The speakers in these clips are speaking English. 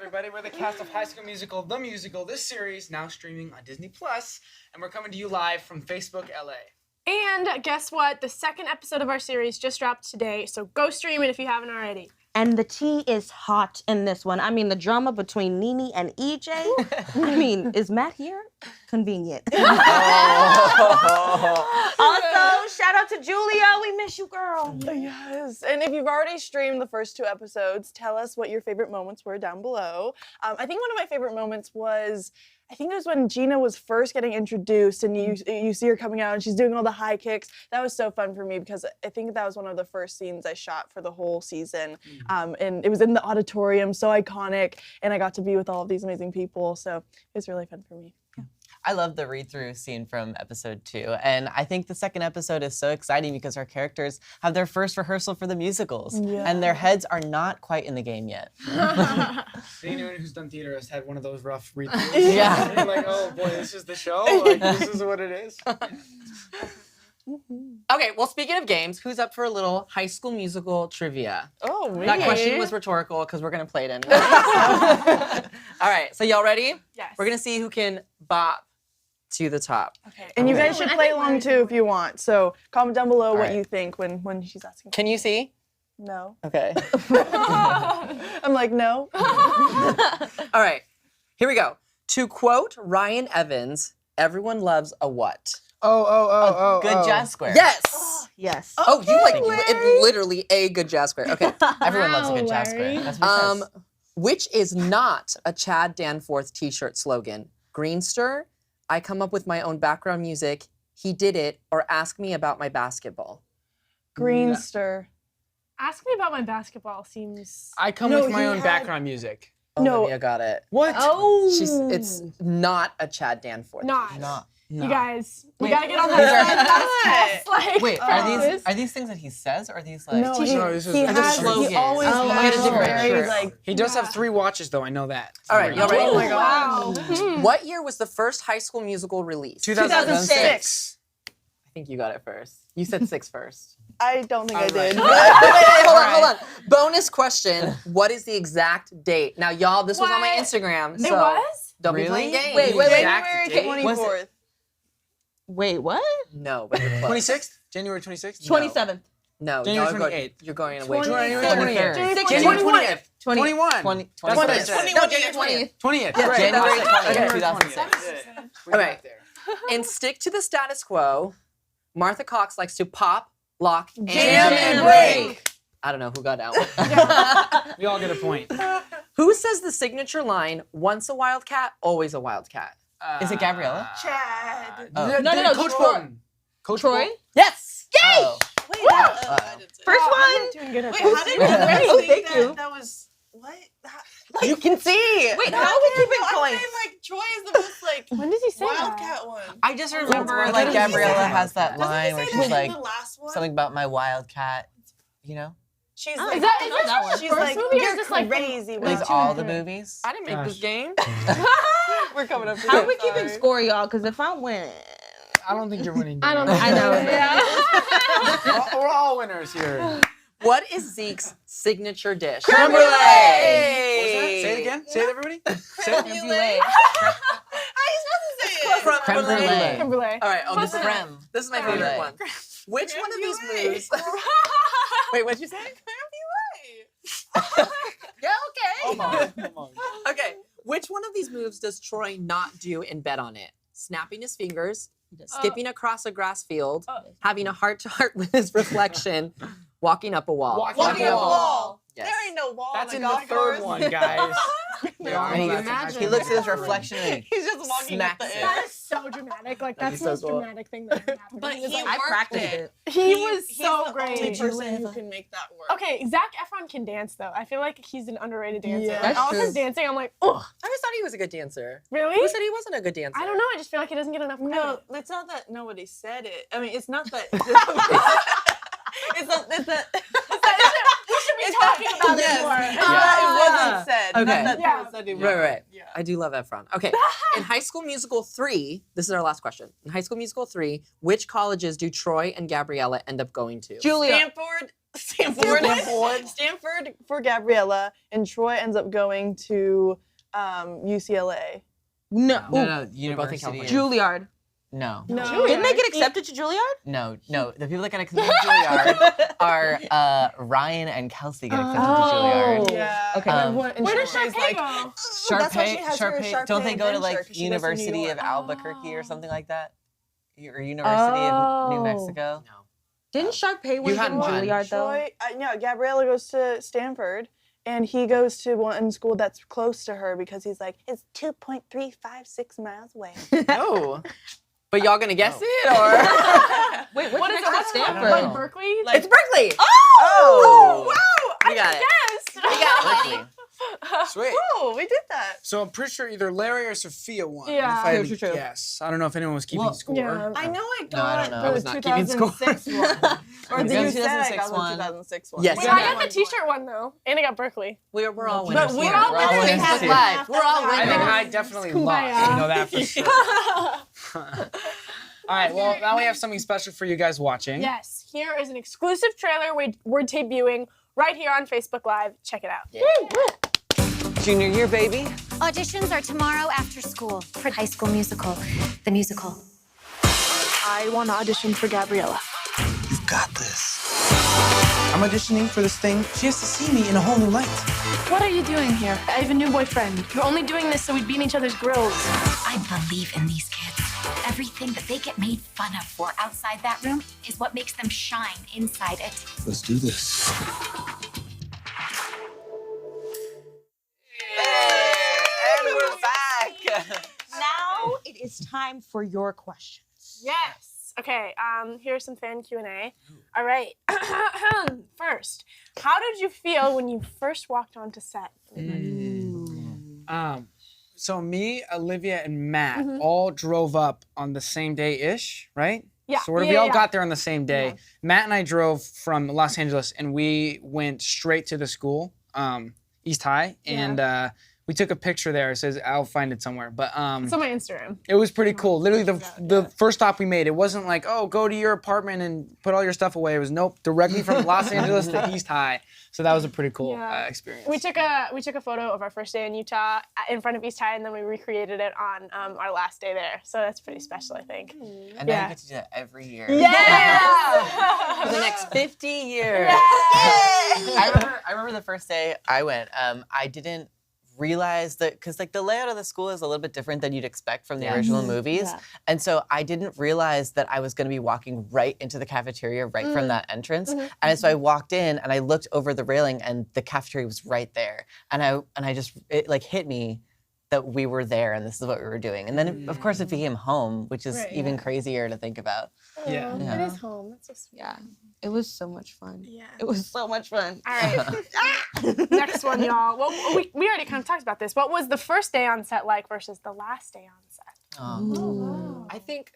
everybody. We're the cast of High School Musical, The Musical, this series, now streaming on Disney+, and we're coming to you live from Facebook, LA. And guess what? The second episode of our series just dropped today, so go stream it if you haven't already. And the tea is hot in this one. I mean, the drama between Nene and EJ. I mean, is Matt here? Convenient. Also, shout out to Julia. We miss you, girl. Yes. And if you've already streamed the first 2 episodes, tell us what your favorite moments were down below. I think one of my favorite moments was, I think it was when Gina was first getting introduced and you see her coming out and she's doing all the high kicks. That was so fun for me because I think that was one of the first scenes I shot for the whole season. And it was in the auditorium, so iconic, and I got to be with all of these amazing people, so it was really fun for me. Yeah. I love the read-through scene from episode 2, and I think the second episode is so exciting because our characters have their first rehearsal for the musicals, and their heads are not quite in the game yet. Anyone who's done theater has had one of those rough read-throughs. Yeah. You're like, oh boy, this is the show? Like, this is what it is? Okay, well, speaking of games, who's up for a little High School Musical trivia? Oh, me. That question was rhetorical because we're going to play it anyway. All right, so y'all ready? Yes. We're going to see who can bop to the top. Okay. And you guys should play along too if you want. So comment down below what you think when she's asking. Can you see? No. Okay. I'm like, no. All right, here we go. To quote Ryan Evans, everyone loves a what? Good jazz square. Yes. Yes. Oh, you like it literally a good jazz square. Okay. Everyone loves a good jazz Larry. square. That's what it says. Which is not a Chad Danforth t-shirt slogan. Greenster, I come up with my own background music, he did it, or ask me about my basketball. Greenster. Ask me about my basketball seems... I come with my own background music. No. Olivia got it. What? Oh. It's not a Chad Danforth. not. No. You guys, we Wait. gotta get on that. Like, Wait, are these things that he says, or are these like? No, this is he a has. slogan. He always Oh, has get a different very shirt. like. He does have 3 watches, though. I know that. All right, y'all ready? Oh my wow. What year was the first High School Musical released? 2006. I think you got it first. You said 6 first. I don't think I did. Wait, hold on. Bonus question. What is the exact date? Now, y'all, this was on my What? Instagram. It So was? don't be Really? playing games. Wait. January date? 24th. Wait, what? No, but you're close. 26th? January 26th? 27th. No, January y'all 28th. You're going away. January 23rd. 28th. January January 20th. 21. 20. That's what I said. 20th. 20th. Yeah, Right. January That's 20th, January 2006. We All got right. there. And stick to the status quo. Martha Cox likes to pop, lock, and Jam and break. I don't know who got that one. We all get a point. Who says the signature line, once a wildcat, always a wildcat? Is it Gabriella? Chad. Oh. No, Coach Troy. Bolton. Coach Troy? Bolton? Yes! Yay! Oh. Wait, I didn't say First I'm one. not doing good at Wait, this. how did you guys Oh, think thank you. that was what? You can see. Wait, how are we keeping I'm points? saying like Troy is the most like When did he say wildcat one. I just remember Why like did he say Gabriella that? has that Doesn't line he where say she's that like in the last one? something about my wildcat, you know? She's Oh, like, Is that I know that one. she's first like, movie or you're just, like, crazy. Like Like all the movies. I didn't make this Gosh. game. we're coming up. How are we keeping score, y'all? Because if I win, I don't think you're winning. I don't Danielle. think I know. Yeah. We're all winners here. What is Zeke's signature dish? Creme brulee. Hey! Say it again. Say it, everybody. Say it. Creme brulee. How are you supposed to say it? Creme brulee. Creme brulee. All right, oh, this is, Creme. this is my Creme favorite brulee. one. Which one of these brulee. moves? Wait, what'd you say? Creme Yeah, okay. Come on. Okay, which one of these moves does Troy not do in Bet on It? Snapping his fingers, skipping across a grass field, having a heart-to-heart with his reflection, walking up a wall. Walking up a wall. Yes. There ain't no wall. That's on in the the golf third course. one, guys. And he, Imagine. he looks at his reflection and He's just walking up the smacks air. That is so dramatic. Like, That'd that's be the so most cool. dramatic thing that ever happened. But He was he like, I practiced it. he was He's so the great. only person who can make that work. Okay, Zac Efron can dance though. I feel like he's an underrated dancer. Yeah. Like, That's all of his true. dancing, I'm like, oh, I always thought he was a good dancer. really? Who said he wasn't a good dancer? I don't know. I just feel like he doesn't get enough credit. No, it's not that nobody said it. I mean, it's not that. It's we should be talking about it more. It wasn't said. Okay. Not Yeah. that Cindy Right, Willows. right. Yeah. I do love Efron. Okay. In High School Musical 3, this is our last question. In High School Musical 3, which colleges do Troy and Gabriella end up going to? Julia. Stanford for Gabriella, and Troy ends up going to UCLA. No. No, Ooh, no, both in University. California. of- Juilliard. No. No. Didn't they get accepted to Juilliard? No, the people that get accepted to Juilliard are Ryan and Kelsey get accepted to Juilliard. Yeah. Okay. Um, Where does Sharpay's Sharpay go? That's why she has her Sharpay, don't they go to Sharpay like adventure, 'cause she goes to New University York. of Albuquerque or something like that? Or University of New Oh. Mexico? No. Didn't Sharpay win hadn't from won. Juilliard though? Troy, no, Gabriella goes to Stanford, and he goes to one school that's close to her because he's like, it's 2.356 miles away. No. But y'all gonna guess it or? Wait, What is it? What's Stanford? Like Berkeley? It's Berkeley. Oh! We got it. Yes. We got it. Berkeley. Sweet. Oh, we did that. So I'm pretty sure either Larry or Sophia won. Yeah. If I had True, to true. guess. I don't know if anyone was keeping Well, score. Yeah. I know I No, I got don't know. the I was not keeping score. 2006 one. Or You you got said I 2006 got the one. 2006 one. Yes, Wait, you I got got the T-shirt one though, and I got Berkeley. We're all But winners. we're here. all We're all winners. winners. That's Live. We're all right. I think winners. I definitely Kumbaya. lost. I know that for sure. All right, well, now we have something special for you guys watching. Yes, here is an exclusive trailer we're debuting right here on Facebook Live. Check it out. Junior year, baby. Auditions are tomorrow after school for High School Musical, the musical. I want to audition for Gabriella. You've got this. I'm auditioning for this thing. She has to see me in a whole new light. What are you doing here? I have a new boyfriend. You're only doing this so we'd be in each other's grills. I believe in these kids. Everything that they get made fun of for outside that room is what makes them shine inside it. Let's do this. And we're back. Now it is time for your questions. Yes. Okay. Here's some fan Q&A. All right. First, how did you feel when you first walked onto set? So me, Olivia, and Matt all drove up on the same day-ish, right? Yeah. Sort of. Yeah, We all yeah. got there on the same day. Yeah. Matt and I drove from Los Angeles, and we went straight to the school, East High, and we took a picture there. It says, I'll find it somewhere. But It's on my Instagram. it was pretty cool. Literally, the first stop we made, it wasn't like, oh, go to your apartment and put all your stuff away. It was, nope, directly from Los Angeles to East High. So that was a pretty cool Yeah. experience. We took a photo of our first day in Utah in front of East High, and then we recreated it on our last day there. So that's pretty special, I think. And now Yeah. you get to do that every year. Yeah. For the next 50 years. I remember the first day I went. I didn't realize that because like the layout of the school is a little bit different than you'd expect from the Yeah. original movies, Yeah. and so I didn't realize that I was going to be walking right into the cafeteria right from that entrance. And so I walked in and I looked over the railing and the cafeteria was right there, and I just it like hit me that we were there and this is what we were doing. And then of course it became home, which is Right, even crazier to think about. Yeah. It Yeah. is home. That's so sweet. Yeah, it was so much fun. Yeah. It was so much fun. All right. Next one, y'all. Well, we already kind of talked about this. What was the first day on set like versus the last day on set? I think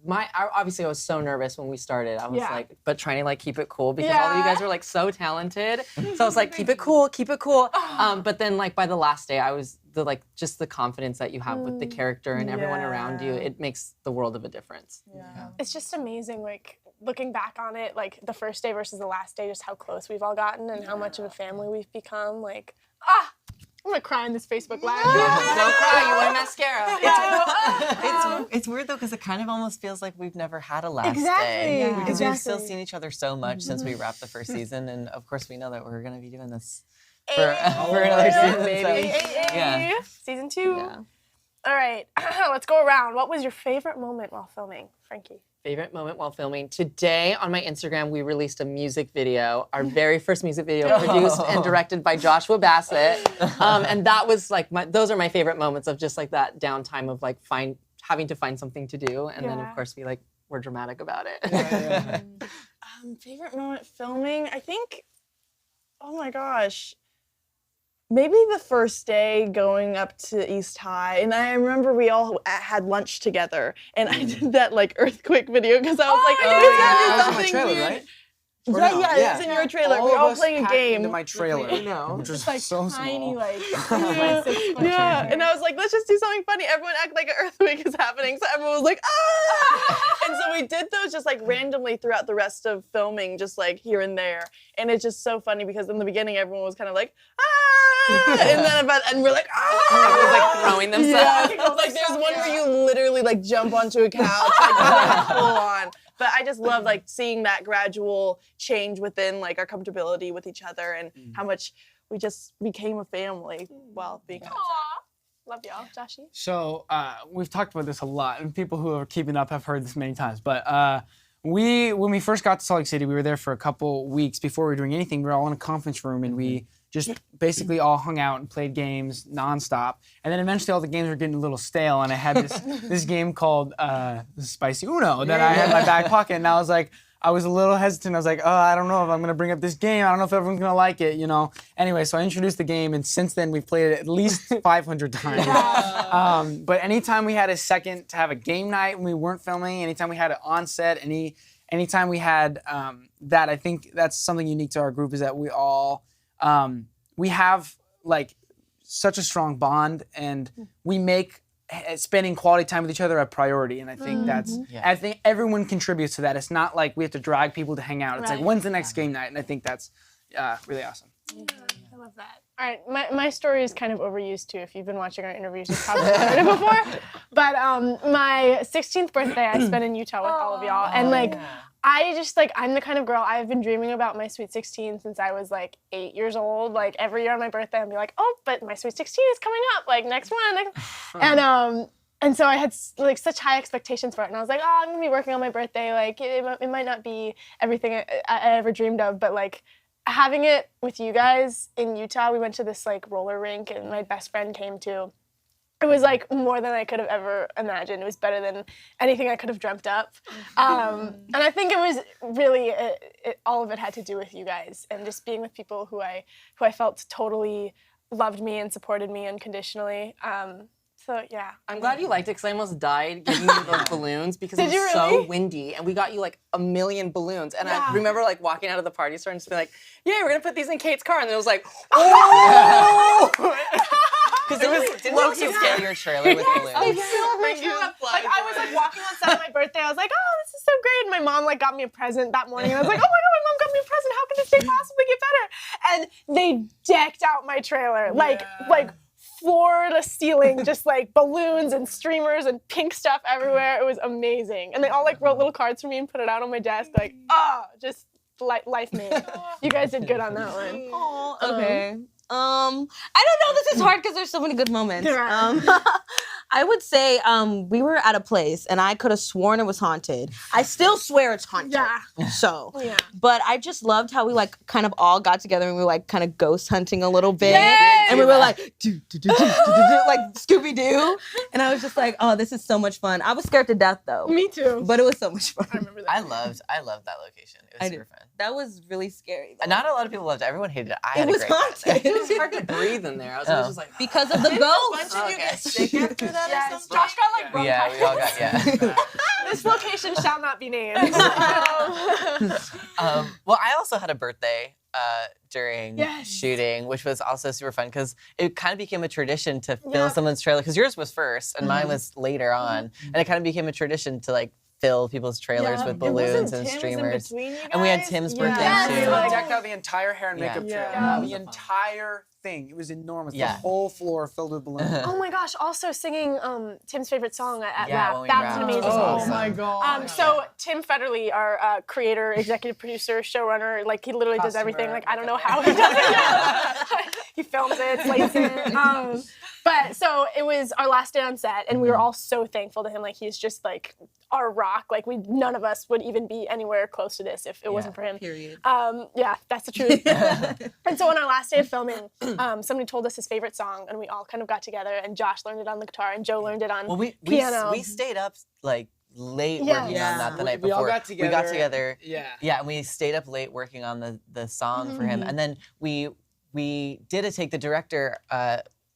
obviously I was so nervous when we started. I was Yeah. like, but trying to like keep it cool because all of you guys were like so talented. So I was like, keep it cool, keep it cool. But then like by the last day, I was just the confidence that you have with the character and everyone around you. It makes the world of a difference. It's just amazing, like looking back on it, like the first day versus the last day, just how close we've all gotten and how much of a family we've become. Like, I'm gonna cry in this Facebook Live. Don't cry, you wear mascara. It's weird though because it kind of almost feels like we've never had a last Exactly. day Yeah. because we've still Exactly. seen each other so much since we wrapped the first season, and of course we know that we're gonna be doing this for another season, baby. Yeah. Season 2. Yeah. All right, let's go around. What was your favorite moment while filming, Frankie? Favorite moment while filming. Today on my Instagram, we released a music video, our very first music video produced and directed by Joshua Bassett. And that was like, those are my favorite moments of just like that downtime of like having to find something to do. And then Yeah. of course we're dramatic about it. Favorite moment filming? I think, oh my gosh, maybe the first day going up to East High. And I remember we all had lunch together. And I did that like earthquake video because I was like, That was in my something trailer, weird. right? Or Yeah, no, yeah, it's in your trailer. All We're of all us playing a packed game. into my trailer, which was It's like so tiny, small. like Yeah, 6 foot yeah. trailer. And I was like, let's just do something funny. Everyone act like an earthquake is happening. So everyone was like, ah! And so we did those just like randomly throughout the rest of filming, just like here and there. And it's just so funny because in the beginning, everyone was kind of like, ah! And we're like, ah! Everyone's like throwing themselves. Yeah, like there's one where you literally like jump onto a couch, like full on. But I just love like seeing that gradual change within like our comfortability with each other and how much we just became a family while being on set. Aw. Love y'all, Joshy. So we've talked about this a lot, and people who are keeping up have heard this many times. But when we first got to Salt Lake City, we were there for a couple weeks before we were doing anything. We were all in a conference room, and we just basically all hung out and played games nonstop. And then eventually all the games were getting a little stale, and I had this game called Spicy Uno that I had in my back pocket, and I was a little hesitant. I was like, oh, I don't know if I'm gonna bring up this game. I don't know if everyone's gonna like it, you know. Anyway, so I introduced the game, and since then we've played it at least 500 times. But anytime we had a second to have a game night when we weren't filming, anytime we had it on set, anytime we had that, I think that's something unique to our group is that we all we have like such a strong bond, and we make spending quality time with each other a priority, and I think I think everyone contributes to that. It's not like we have to drag people to hang out. It's like, when's the next game night? And I think that's really awesome. I love that. All right, my story is kind of overused too. If you've been watching our interviews, you've probably heard it before. But my 16th birthday, I spent in Utah with all of y'all, and like. I just like, I'm the kind of girl, I've been dreaming about my Sweet 16 since I was like 8 years old. Like every year on my birthday, I'd be like, oh, but my Sweet 16 is coming up, like next one. And so I had like such high expectations for it. And I was like, oh, I'm gonna be working on my birthday. Like it might not be everything I ever dreamed of, but like having it with you guys in Utah, we went to this like roller rink and my best friend came too. It was like more than I could have ever imagined. It was better than anything I could have dreamt up. And I think it was really, all of it had to do with you guys and just being with people who I felt totally loved me and supported me unconditionally. So yeah. I'm glad you liked it because I almost died giving you those balloons because it was so windy, and we got you like a million balloons. And I remember like walking out of the party store and just being like, "Yeah, we're gonna put these in Kate's car," and then it was like, "Oh!" Because it was Loki scare your trailer with balloons. Like I was like walking on set on my birthday. I was like, oh, this is so great. And my mom like got me a present that morning. And I was like, oh my God, my mom got me a present. How can this day possibly get better? And they decked out my trailer. Like floor to ceiling, just like balloons and streamers and pink stuff everywhere. It was amazing. And they all like wrote little cards for me and put it out on my desk. Like, just life made. You guys did good on that one. Oh, okay. I don't know. This is hard because there's so many good moments. I would say we were at a place and I could have sworn it was haunted. I still swear it's haunted. Yeah. So, Yeah. but I just loved how we like kind of all got together and we were like kind of ghost hunting a little bit. Yes! And we were like, like Scooby Doo. And I was just like, oh, this is so much fun. I was scared to death though. Me too. But it was so much fun. I remember that. I loved that location. It was super fun. That was really scary. Though. Not a lot of people loved it. Everyone hated it. I It had was a great time. haunted. It was hard to breathe in there. I was just like, Because of the A ghost. bunch of you get sick after that or something? Josh got like Yeah, we all got This location shall not be named. Well, I also had a birthday during Yes. shooting, which was also super fun because it kind of became a tradition to fill someone's trailer. Because yours was first and mine was later on, and it kind of became a tradition to like fill people's trailers with balloons and streamers. And we had Tim's birthday We too. decked out the entire hair and makeup Yeah. trailer. Yeah. The entire thing. It was enormous. Yeah. The whole floor filled with balloons. Oh my gosh, also singing Tim's favorite song at Yeah, rap. when we That's rapped. an amazing Oh song. my God. So Tim Federle, our creator, executive producer, showrunner, like he literally does everything. Like I don't know how he does it. He films it, slates it. But so it was our last day on set, and we were all so thankful to him. Like he's just like our rock. Like none of us would even be anywhere close to this if it wasn't for him. Period. Yeah, that's the truth. And so on our last day of filming, somebody told us his favorite song, and we all kind of got together. And Josh learned it on the guitar, and Joe learned it on piano. We stayed up like late Yeah. working on that the night We before. all got together. We got together. Yeah. Yeah, and we stayed up late working on the song for him. And then we did a take. The director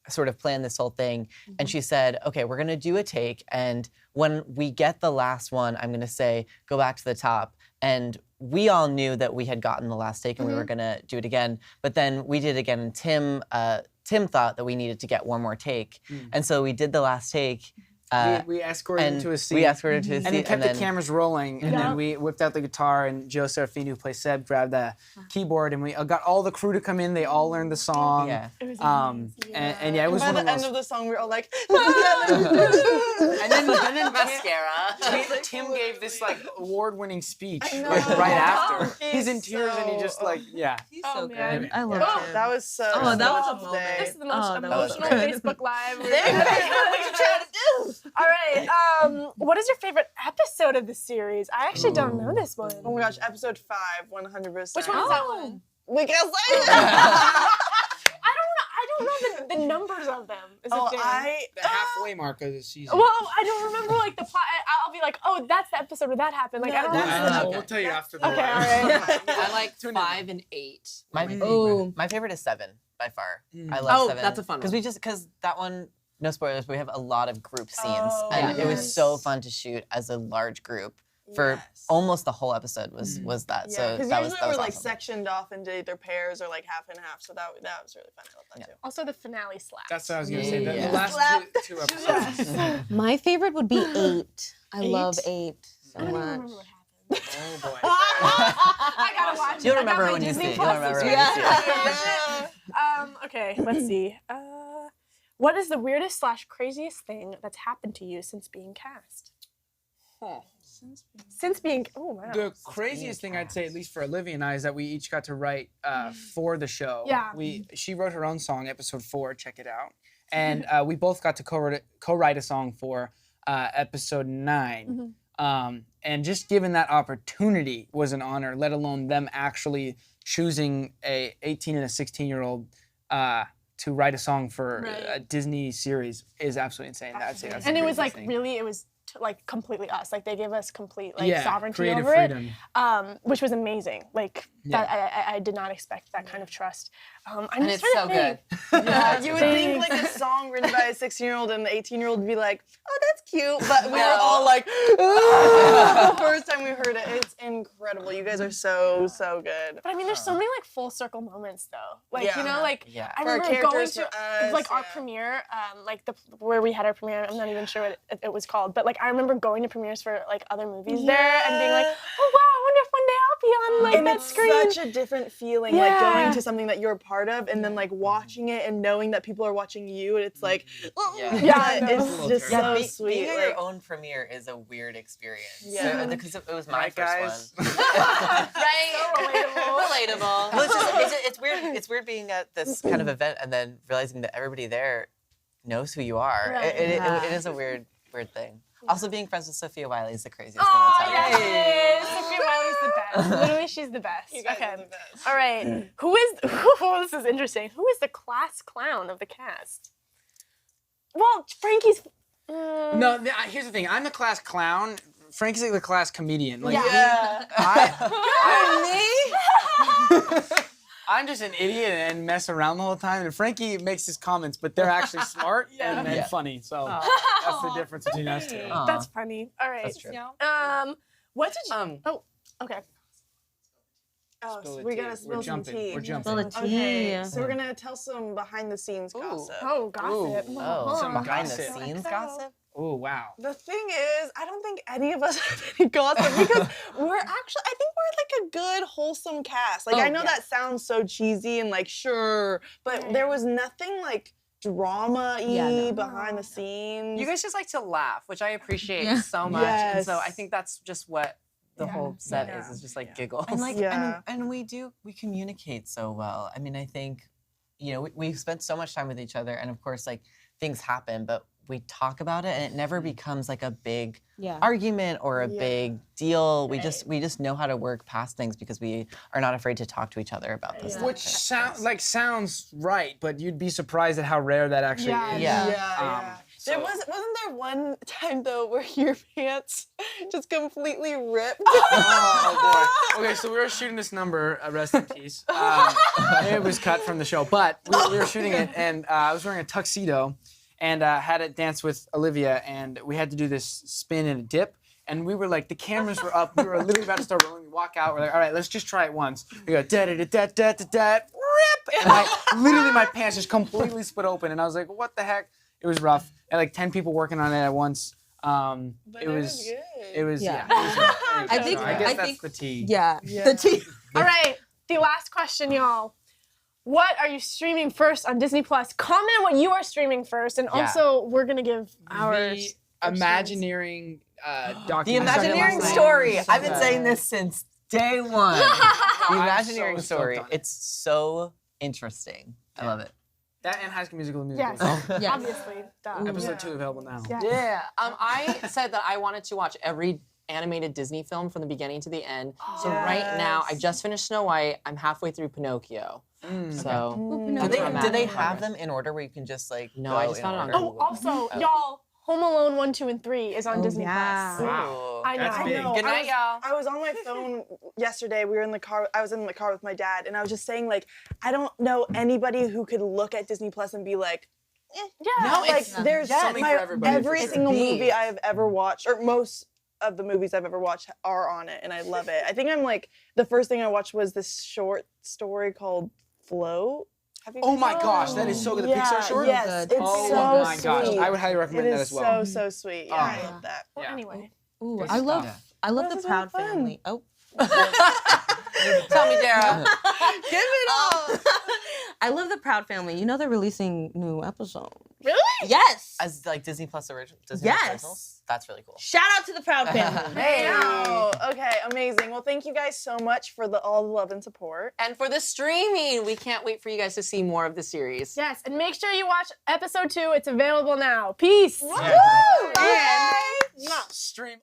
sort of planned this whole thing, and she said, okay, we're gonna do a take, and when we get the last one, I'm gonna say, go back to the top and we all knew that we had gotten the last take and we were gonna do it again. But then we did it again, and Tim thought that we needed to get one more take, and so we did the last take. We escorted him and to a seat. we escorted to a seat, And then kept the cameras rolling, and then we whipped out the guitar, and Joe Serafini, who plays Seb, grabbed the keyboard, and we got all the crew to come in. They all learned the song. Yeah. It was And it was By one the of the end most. of the song, we were all like, And then Mascara. Tim gave this like award-winning speech know. like, right after. He's He's in tears, and he so- just like He's Oh, so man. good. I love oh, him. that was so. Oh, that so was a today. moment. This is the most Oh, that was emotional good. Facebook Live. What are you trying to do? All right. What is your favorite episode of the series? I actually don't know this one. Oh my gosh, episode 5, 100%. Which one is that one? We can say that. I don't know the numbers of them. Is Oh, the thing. The halfway mark of the season. Well, I don't remember like the plot. I'll be like, oh, that's the episode where that happened. Like I don't know. We'll tell you after the Okay, all right. I like 5 and 8. My favorite is 7 by far. I love Oh, 7. that's a fun one. Because that one, no spoilers, we have a lot of group scenes, Oh, and it was yes. so fun to shoot as a large group. For almost the whole episode was that. Yeah, So because that usually was we're like awesome. sectioned off into either pairs or like half and half. So that was really fun. I love that too. Also, the finale slaps. That's what I was gonna say. The Yeah. last two episodes. My favorite would be 8. I love 8 so I don't much. remember what happened. Oh boy. I gotta watch it. You'll I got remember my when you Disney see it. Plus You'll remember when this you week. see it. Okay, let's see. What is the weirdest / craziest thing that's happened to you since being cast? Since being, oh wow. The craziest thing I'd say, at least for Olivia and I, is that we each got to write for the show. Yeah. She wrote her own song, episode 4. Check it out. And we both got to co-write a song for episode 9. And just given that opportunity was an honor, let alone them actually choosing a 18 and a 16-year-old to write a song for a Disney series is absolutely insane. I'd say that's the And it was craziest like thing. really, it was like completely us. Like they gave us complete like Yeah, sovereignty creative over freedom. it, which was amazing. Like Yeah. that, I did not expect that kind of trust. I'm And just it's trying so to think. good. Yeah, you would think like a song written by a 16-year-old and the 18-year-old would be like, oh, that's cute. But we were all like, the first time we heard it. It's incredible. You guys are so good. But I mean, there's so many like full circle moments though. Like you know, like Yeah. I For our remember going characters, to for us, like our yeah. premiere, like where we had our premiere. I'm not even sure what it was called, but like I remember going to premieres for like other movies there and being like, oh wow, I wonder if one day I'll be on like And that it's screen. such a different feeling, like going Yeah. to something that you're a part of and then like watching it and knowing that people are watching you. And it's like, Yeah, no. it's just so Being sweet. at like- your own premiere is a weird experience. Yeah. So, because it was my Right, first guys? one. Right? Relatable. Well, it's weird. It's weird being at this kind of event and then realizing that everybody there knows who you are. Right. It is a weird thing. Also, being friends with Sophia Wiley is the craziest Oh, thing that's happened. yes. Sophia Wiley's the best. Literally, she's the best. You guys Okay. are the best. All right. Who is? Oh, this is interesting. Who is the class clown of the cast? Well, Frankie's. No, here's the thing. I'm the class clown. Frank's like the class comedian. Like, Yeah. I'm just an idiot and mess around the whole time. And Frankie makes his comments, but they're actually smart and funny. So that's the difference between us two. That's funny. All right. That's true. What did you? Oh, okay. Oh, Spill so the we tea. gotta We're spill some jumping. tea. We're jumping. Spill the tea. Okay, so we're gonna tell some behind the scenes gossip. Oh, gossip. Oh, some Huh. behind the Gossip. scenes gossip? Oh, wow. The thing is, I don't think any of us have any gossip because I think we're like a good, wholesome cast. Like, I know that sounds so cheesy and like, sure, but there was nothing like drama-y behind the scenes. You guys just like to laugh, which I appreciate so much. And so I think that's just what the whole set is just like giggles. And like, Yeah. and we communicate so well. I mean, I think, we've spent so much time with each other, and of course, like things happen, but we talk about it, and it never becomes like a big argument or a big deal. We just know how to work past things because we are not afraid to talk to each other about this. Which sounds right, but you'd be surprised at how rare that actually is. Yeah. Wasn't there one time though where your pants just completely ripped? Oh boy. Okay, so we were shooting this number, rest in peace. It was cut from the show, but we were shooting it, and I was wearing a tuxedo, and had it dance with Olivia, and we had to do this spin and a dip. And we were like, the cameras were up. We were literally about to start rolling. We walk out. We're like, all right, let's just try it once. We go da da da da da da da, rip, and literally my pants just completely split open. And I was like, what the heck? It was rough. And like 10 people working on it at once. It was good. It was Yeah. I think- I guess I that's think- the tea. Yeah. The tea. All right, the last question, y'all. What are you streaming first on Disney Plus? Comment what you are streaming first, and Yeah. also we're gonna give our The Imagineering The documentary. Imagineering last night. story. So I've been good. saying this since day one. The I'm Imagineering so stoked story. on it. It's so interesting. I love it. That and High School Musical the musical. yes, Yeah. obviously. Duh. Episode 2 available now. Yeah. Yeah. I said that I wanted to watch every animated Disney film from the beginning to the end. So right now, I just finished Snow White. I'm halfway through Pinocchio. So Do that's they, where I'm do at they in have progress. them in order where you can just like No, go I just in found it on order? Oh, also, y'all, Home Alone 1, 2, and 3 is on Disney yeah. Plus. Wow. I know. That's big. know. Good night, y'all. I was on my phone yesterday. We were in the car. I was in the car with my dad, and I was just saying, like, I don't know anybody who could look at Disney Plus and be like, Yeah. No, like, it's there's something for everybody, every for sure. single movie Beef. I've ever watched, or most of the movies I've ever watched are on it, and I love it. I think I'm like the first thing I watched was this short story called Float. Have you Oh guys my seen gosh, it? that is so good. The Yeah, Pixar short? Yes, Good. it's Oh so my gosh, sweet. I would highly It recommend that is as well. so sweet. Yeah, Oh. I love that. Well, Yeah. anyway. Ooh, Good I love stuff. I love That the was Proud really fun. Family. Oh. Tell me, Dara. Give it up. I love the Proud Family. You know they're releasing new episodes. Really? Yes. As like Disney Plus original. Yes. Originals? That's really cool. Shout out to the Proud Family. Hey. Okay, amazing. Well, thank you guys so much for all the love and support. And for the streaming, we can't wait for you guys to see more of the series. Yes, and make sure you watch episode 2. It's available now. Peace. Yeah. Bye. Stream